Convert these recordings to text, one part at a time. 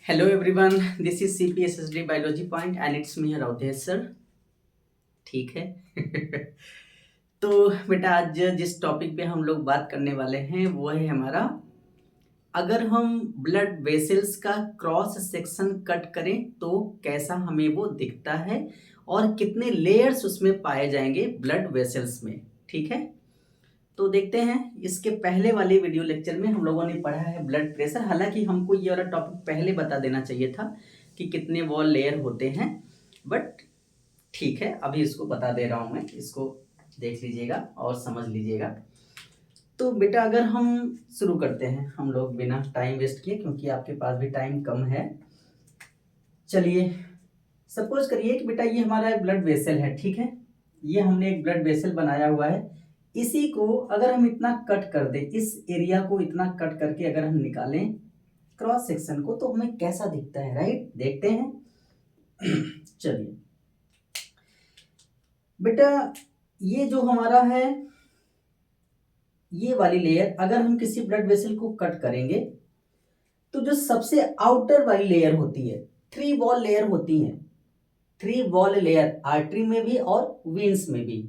Hello everyone, this is CPSSD Biology Point and it's me Rautesh sir. ठीक है। तो बेटा आज जिस टॉपिक पे हम लोग बात करने वाले हैं वो है हमारा, अगर हम ब्लड वेसल्स का क्रॉस सेक्शन कट करें तो कैसा हमें वो दिखता है और कितने लेयर्स उसमें पाए जाएंगे ब्लड वेसल्स में। ठीक है, तो देखते हैं। इसके पहले वाले वीडियो लेक्चर में हम लोगों ने पढ़ा है ब्लड प्रेशर। हालांकि हमको ये वाला टॉपिक पहले बता देना चाहिए था कि कितने वॉल लेयर होते हैं, बट ठीक है, अभी इसको बता दे रहा हूँ मैं। इसको देख लीजिएगा और समझ लीजिएगा। तो बेटा अगर हम शुरू करते हैं हम लोग बिना टाइम वेस्ट किए, क्योंकि आपके पास भी टाइम कम है। चलिए सपोज करिए कि बेटा ये हमारा ब्लड वेसल है। ठीक है, ये हमने एक ब्लड वेसल बनाया हुआ है। इसी को अगर हम इतना कट कर दें, इस एरिया को इतना कट करके अगर हम निकालें क्रॉस सेक्शन को, तो हमें कैसा दिखता है, राइट? देखते हैं। चलिए बेटा, ये जो हमारा है ये वाली लेयर, अगर हम किसी ब्लड वेसल को कट करेंगे तो जो सबसे आउटर वाली लेयर होती है, 3 वॉल लेयर होती हैं। 3 वॉल लेयर, आर्टरी में भी और वेन्स में भी,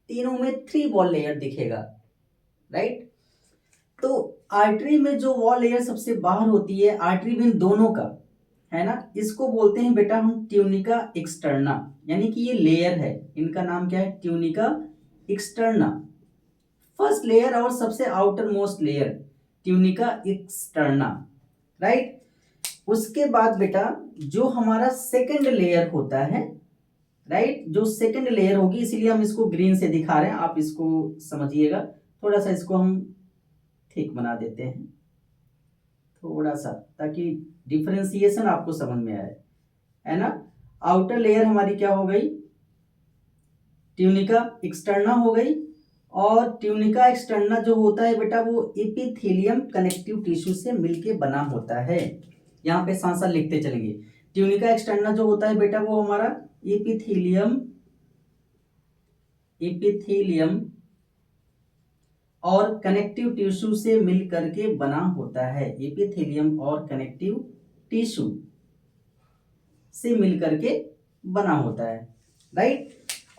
तीनों में 3 वॉल लेयर दिखेगा, राइट? तो आर्टरी में जो वॉल लेयर सबसे बाहर होती है, आर्टरी वेन दोनों का, है ना, इसको बोलते हैं बेटा हम ट्यूनिका एक्सटर्ना। यानी कि ये लेयर है, इनका नाम क्या है? Tunica externa. फर्स्ट लेयर और सबसे outer most layer tunica externa, right? उसके बाद बेटा जो हमारा सेकंड लेयर होता है, राइट, जो सेकंड लेयर होगी, इसीलिए हम इसको ग्रीन से दिखा रहे हैं, आप इसको समझिएगा। थोड़ा सा इसको हम ठीक बना देते हैं, थोड़ा सा, ताकि डिफरेंशिएशन आपको समझ में आए, है ना। आउटर लेयर हमारी क्या हो गई? ट्यूनिका एक्सटर्ना हो गई। और ट्यूनिका एक्सटर्ना जो होता है बेटा, वो एपिथेलियम कनेक्टिव टिश्यू से मिलके बना होता है। यहाँ पे साथ साथ लिखते चलेंगे। ट्यूनिका एक्सटर्ना जो होता है बेटा, वो हमारा एपिथेलियम और कनेक्टिव टिश्यू से मिल करके बना होता है। एपिथेलियम और कनेक्टिव टिश्यू से मिल करके बना होता है, राइट?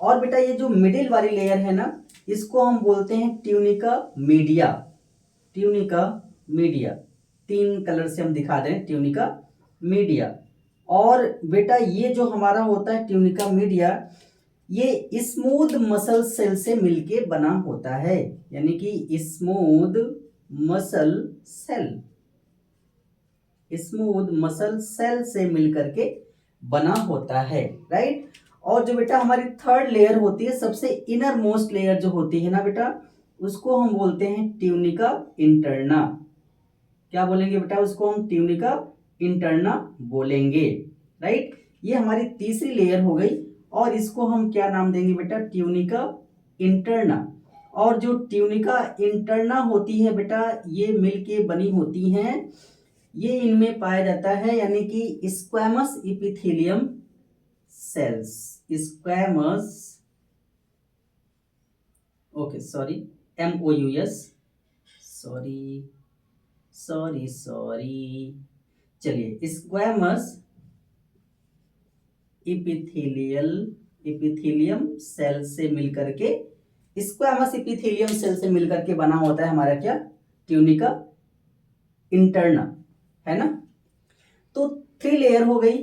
और बेटा ये जो मिडिल वाली लेयर है ना, इसको हम बोलते हैं tunica media. Tunica media, 3 colour से हम दिखा दें, ट्यूनिका मीडिया। और बेटा ये जो हमारा होता है ट्यूनिका मीडिया, ये स्मूथ मसल सेल से मिलके बना होता है। यानी कि स्मूथ मसल सेल से मिलकर के बना होता है, राइट? और जो बेटा हमारी थर्ड लेयर होती है, सबसे इनर मोस्ट लेयर जो होती है ना बेटा, उसको हम बोलते हैं ट्यूनिका इंटरना। क्या बोलेंगे बेटा? उसको हम ट्यूनिका इंटरना बोलेंगे, राइट? ये हमारी तीसरी लेयर हो गई। और इसको हम क्या नाम देंगे बेटा? Tunica interna. और जो ट्यूनिका इंटरना होती है बेटा, ये मिलके बनी होती हैं, ये इनमें पाया जाता है, यानी कि squamous epithelium cells. Squamous, okay sorry, MOUS, sorry, चलिए, स्क्वैमस इपिथेलियम सेल से मिलकर के, स्क्वैमस इपिथेलियम सेल से मिलकर के बना होता है हमारा क्या? ट्यूनिका इंटरना, है ना। तो 3 लेयर हो गई,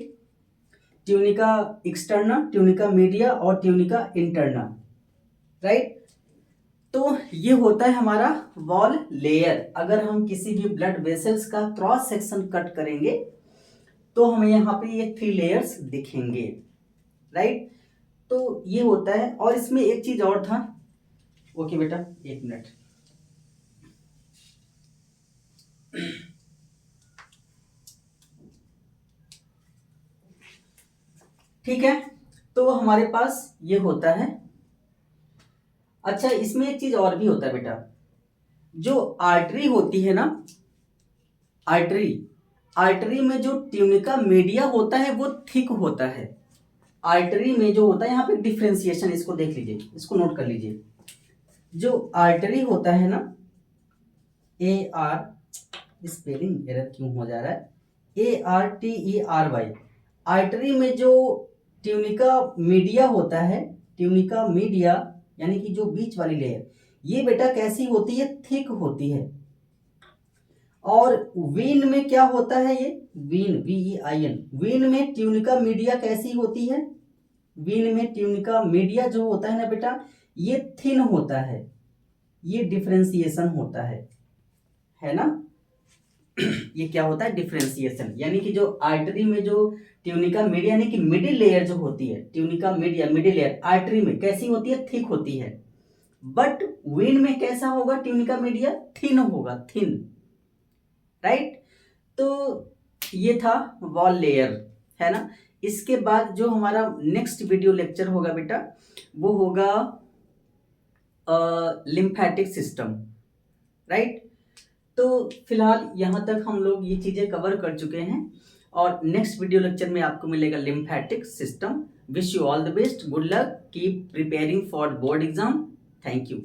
ट्यूनिका एक्सटर्ना, ट्यूनिका मीडिया और ट्यूनिका इंटरना, राइट? तो ये होता है हमारा वॉल लेयर। अगर हम किसी भी ब्लड वेसल्स का क्रॉस सेक्शन कट करेंगे तो हमें यहाँ पे ये 3 लेयर्स दिखेंगे, राइट? तो ये होता है। और इसमें एक चीज और था, ओके बेटा 1 मिनट। ठीक है, तो हमारे पास ये होता है। अच्छा, इसमें एक चीज और भी होता है बेटा, जो आर्टरी होती है ना, आर्टरी में जो ट्यूनिका मीडिया होता है वो थिक होता है। आर्टरी में जो होता है, यहाँ पे डिफरेंशिएशन, इसको देख लीजिए, इसको नोट कर लीजिए। जो आर्टरी होता है ना, AR, स्पेलिंग एरर क्यों हो जा रहा है? ARTERY। आर्टरी में जो ट्यूनिका मीडिया होता है, ट्यूनिका मीडिया यानी कि जो बीच वाली लेयर, ये बेटा कैसी होती है, थिक होती है। और वीन में क्या होता है, ये वीन, VEIN, वीन में ट्यूनिका मीडिया कैसी होती है, वीन में ट्यूनिका मीडिया जो होता है ना बेटा, ये थिन होता है। ये डिफरेंशिएशन होता है ना। ये क्या होता है, डिफरेंशिएशन, यानी कि जो आर्टरी में जो ट्यूनिका मीडिया यानी कि मिडिल लेयर जो होती है, tunica media middle layer artery में कैसी होती है, थिक होती है। बट वेन में कैसा होगा, ट्यूनिका मीडिया थिन होगा, थिन, राइट। तो ये था वॉल लेयर, है ना। इसके बाद जो हमारा नेक्स्ट वीडियो लेक्चर होगा बेटा, वो होगा लिम्फेटिक सिस्टम, राइट। तो फिलहाल यहाँ तक हम लोग ये चीज़ें कवर कर चुके हैं, और नेक्स्ट वीडियो लेक्चर में आपको मिलेगा lymphatic system. Wish you all the best, good luck, keep preparing for board exam. Thank you.